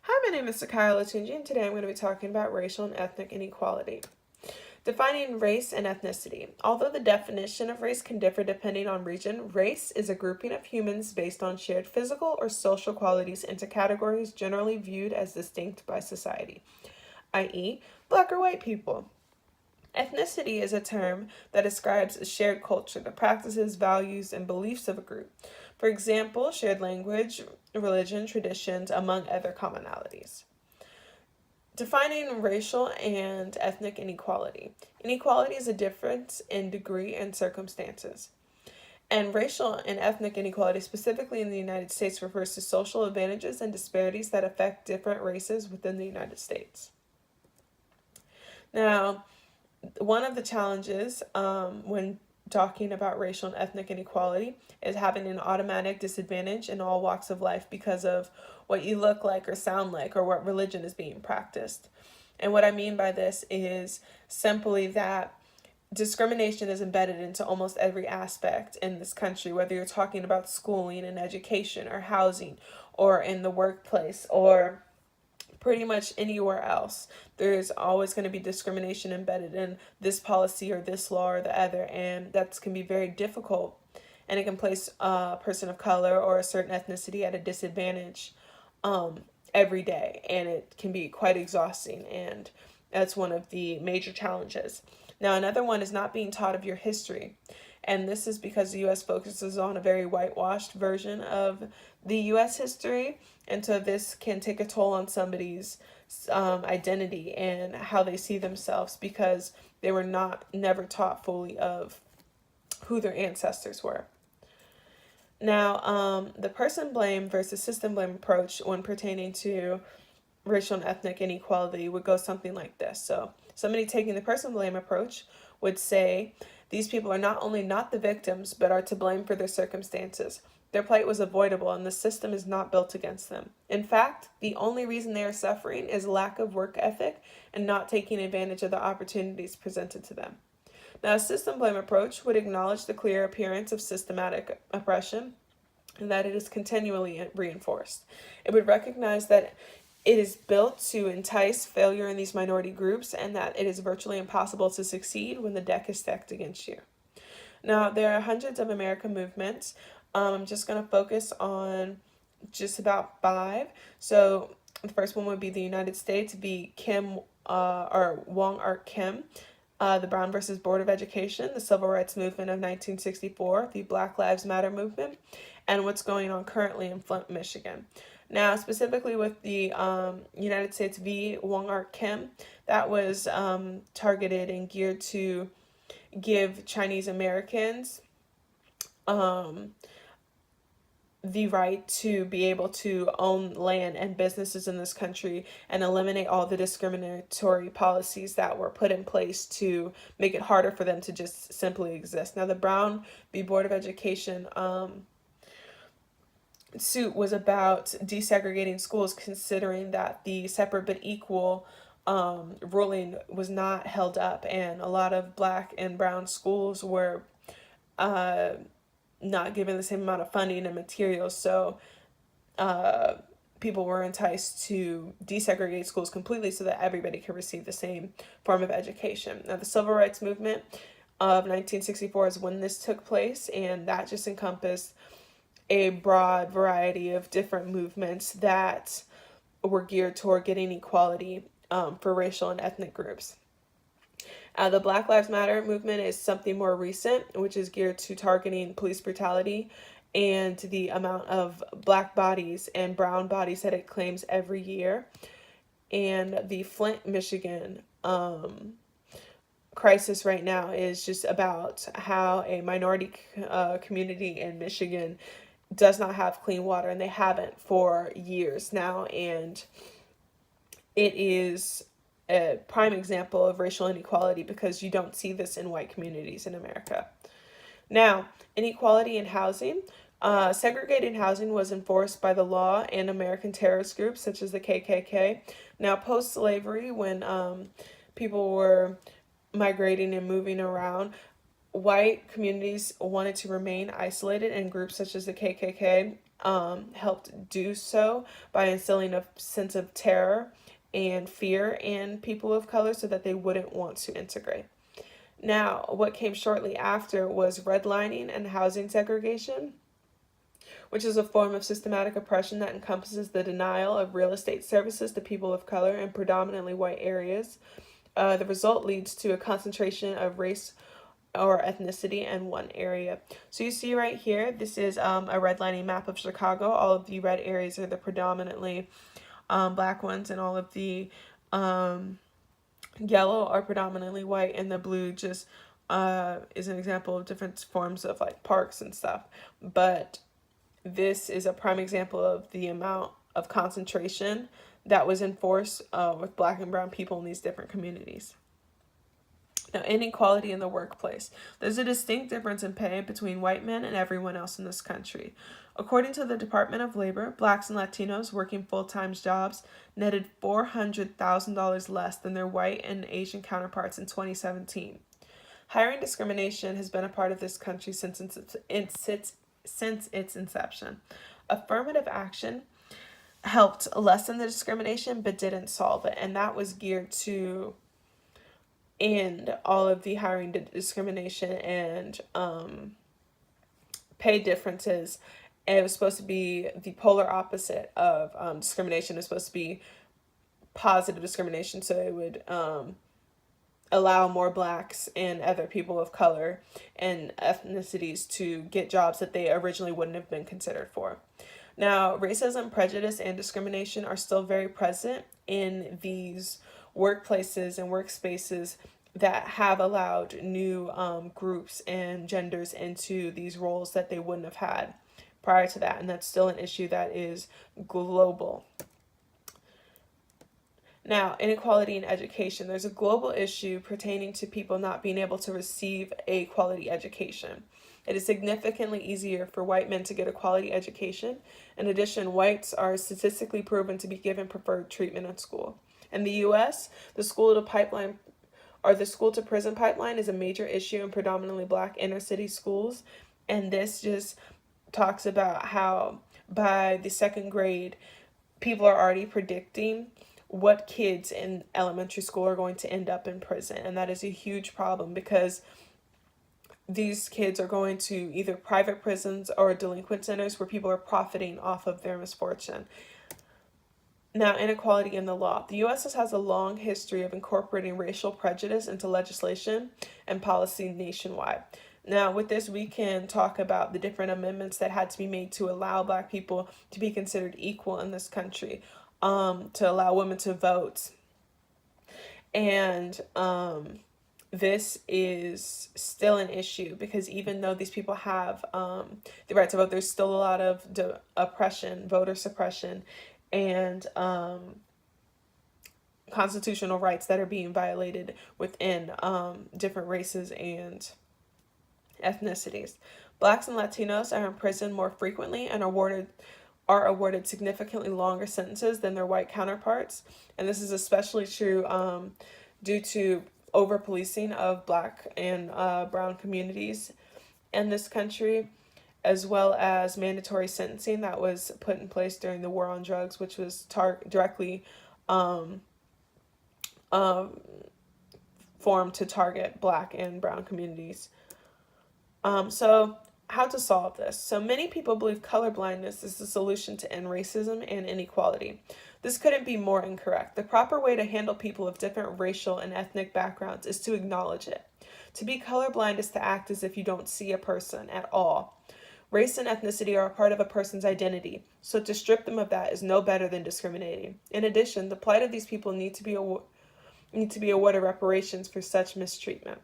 Hi, my name is Sahkiya Olatunji, and today I'm going to be talking about racial and ethnic inequality. Defining race and ethnicity. Although the definition of race can differ depending on region, race is a grouping of humans based on shared physical or social qualities into categories generally viewed as distinct by society, i.e., black or white people. Ethnicity is a term that describes a shared culture, the practices, values, and beliefs of a group. For example, shared language, religion, traditions, among other commonalities. Defining racial and ethnic inequality. Inequality is a difference in degree and circumstances. And racial and ethnic inequality, specifically in the United States, refers to social advantages and disparities that affect different races within the United States. Now, one of the challenges when talking about racial and ethnic inequality is having an automatic disadvantage in all walks of life because of what you look like or sound like or what religion is being practiced. And what I mean by this is simply that discrimination is embedded into almost every aspect in this country, whether you're talking about schooling and education or housing or in the workplace or pretty much anywhere else. There's always going to be discrimination embedded in this policy or this law or the other, and that can be very difficult. And it can place a person of color or a certain ethnicity at a disadvantage every day, and it can be quite exhausting, and that's one of the major challenges. Now, another one is not being taught of your history. And this is because the U.S. focuses on a very whitewashed version of the U.S. history. And so this can take a toll on somebody's identity and how they see themselves because they were never taught fully of who their ancestors were. Now, the person blame versus system blame approach when pertaining to racial and ethnic inequality would go something like this. So, somebody taking the person blame approach would say, these people are not only not the victims, but are to blame for their circumstances. Their plight was avoidable, and the system is not built against them. In fact, the only reason they are suffering is lack of work ethic and not taking advantage of the opportunities presented to them. Now, a system blame approach would acknowledge the clear appearance of systematic oppression and that it is continually reinforced. It would recognize that it is built to entice failure in these minority groups and that it is virtually impossible to succeed when the deck is stacked against you. Now, there are hundreds of American movements. I'm just going to focus on just about 5. So the first one would be the United States v. Wong Ark Kim, the Brown versus Board of Education, the Civil Rights Movement of 1964, the Black Lives Matter movement, and what's going on currently in Flint, Michigan. Now, specifically with the United States v. Wong Ark Kim, that was targeted and geared to give Chinese Americans the right to be able to own land and businesses in this country and eliminate all the discriminatory policies that were put in place to make it harder for them to just simply exist. Now, the Brown v. Board of Education suit was about desegregating schools, considering that the separate but equal ruling was not held up, and a lot of black and brown schools were not given the same amount of funding and materials, so people were enticed to desegregate schools completely so that everybody could receive the same form of education. Now, the Civil Rights Movement of 1964 is when this took place, and that just encompassed a broad variety of different movements that were geared toward getting equality for racial and ethnic groups. The Black Lives Matter movement is something more recent, which is geared to targeting police brutality and the amount of black bodies and brown bodies that it claims every year. And the Flint, Michigan crisis right now is just about how a minority community in Michigan does not have clean water, and they haven't for years now, and it is a prime example of racial inequality because you don't see this in white communities in America. Now, inequality in housing. Segregated housing was enforced by the law and American terrorist groups such as the KKK. Now, post-slavery, when people were migrating and moving around, white communities wanted to remain isolated, and groups such as the KKK helped do so by instilling a sense of terror and fear in people of color so that they wouldn't want to integrate. Now, what came shortly after was redlining and housing segregation, which is a form of systematic oppression that encompasses the denial of real estate services to people of color in predominantly white areas. The result leads to a concentration of race or ethnicity in one area. So you see right here, this is a redlining map of Chicago. All of the red areas are the predominantly black ones, and all of the yellow are predominantly white, and the blue just is an example of different forms of like parks and stuff. But this is a prime example of the amount of concentration that was enforced with black and brown people in these different communities. Now, inequality in the workplace. There's a distinct difference in pay between white men and everyone else in this country. According to the Department of Labor, blacks and Latinos working full-time jobs netted $400,000 less than their white and Asian counterparts in 2017. Hiring discrimination has been a part of this country since its inception. Affirmative action helped lessen the discrimination but didn't solve it, and that was geared to end all of the hiring discrimination and pay differences. And it was supposed to be the polar opposite of discrimination. It was supposed to be positive discrimination, so it would allow more blacks and other people of color and ethnicities to get jobs that they originally wouldn't have been considered for. Now, racism, prejudice, and discrimination are still very present in these workplaces and workspaces that have allowed new groups and genders into these roles that they wouldn't have had prior to that. And that's still an issue that is global. Now, inequality in education. There's a global issue pertaining to people not being able to receive a quality education. It is significantly easier for white men to get a quality education. In addition, whites are statistically proven to be given preferred treatment in school. In the U.S., the school to prison pipeline is a major issue in predominantly black inner city schools. And this just talks about how by the second grade, people are already predicting what kids in elementary school are going to end up in prison. And that is a huge problem because these kids are going to either private prisons or delinquent centers where people are profiting off of their misfortune. Now, inequality in the law. The U.S. has a long history of incorporating racial prejudice into legislation and policy nationwide. Now, with this, we can talk about the different amendments that had to be made to allow black people to be considered equal in this country, to allow women to vote. And this is still an issue because even though these people have the right to vote, there's still a lot of oppression, voter suppression, and constitutional rights that are being violated within different races and ethnicities. Blacks and Latinos are in prison more frequently and are awarded significantly longer sentences than their white counterparts. And this is especially true due to over-policing of black and brown communities in this country, as well as mandatory sentencing that was put in place during the war on drugs, which was directly formed to target black and brown communities. So how to solve this? So many people believe colorblindness is the solution to end racism and inequality. This couldn't be more incorrect. The proper way to handle people of different racial and ethnic backgrounds is to acknowledge it. To be colorblind is to act as if you don't see a person at all. Race and ethnicity are a part of a person's identity, so to strip them of that is no better than discriminating. In addition, the plight of these people need to be awarded reparations for such mistreatment.